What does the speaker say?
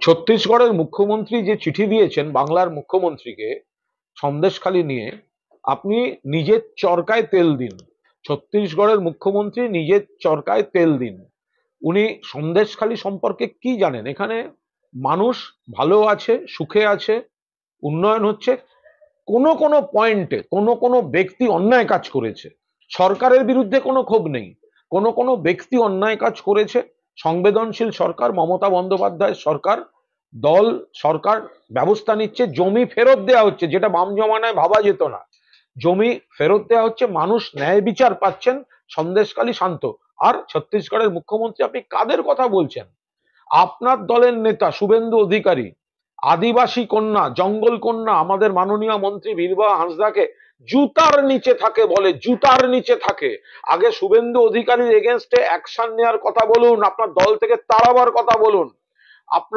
ছত্তিশগড়ের মুখ্যমন্ত্রী যে চিঠি দিয়েছেন বাংলার মুখ্যমন্ত্রীকে সন্দেশখালি নিয়ে, আপনি নিজের চরকায় তেল দিন। ছত্তিশগড়ের মুখ্যমন্ত্রী নিজের চরকায় তেল দিন। উনি সন্দেশখালি সম্পর্কে কি জানেন? এখানে মানুষ ভালো আছে, সুখে আছে, উন্নয়ন হচ্ছে। কোনো কোনো পয়েন্টে কোনো কোনো ব্যক্তি অন্যায় কাজ করেছে, সরকারের বিরুদ্ধে কোনো ক্ষোভ নেই। কোনো কোনো ব্যক্তি অন্যায় কাজ করেছে, সংবেদনশীল সরকার, মমতা বন্দ্যোপাধ্যায়ের সরকার, দল, সরকার ব্যবস্থা নিচ্ছে। জমি ফেরত দেওয়া হচ্ছে, যেটা বাম জমানায় ভাবা যেত না। জমি ফেরত দেওয়া হচ্ছে, মানুষ ন্যায় বিচার পাচ্ছেন। সন্দেশখালি শান্ত। আর ছত্তিশগড়ের মুখ্যমন্ত্রী, আপনি কাদের কথা বলছেন? আপনার দলের নেতা শুভেন্দু অধিকারী আদিবাসী কন্যা, জঙ্গল কন্যা আমাদের মাননীয় মন্ত্রী বীরবা হাঁসদাকে জুতার নিচে থাকে বলে, জুতার নিচে থাকে। আগে শুভেন্দু অধিকারীর এগেনস্টে অ্যাকশন নেওয়ার কথা বলুন, আপনার দল থেকে তাড়াবার কথা বলুন। আপনার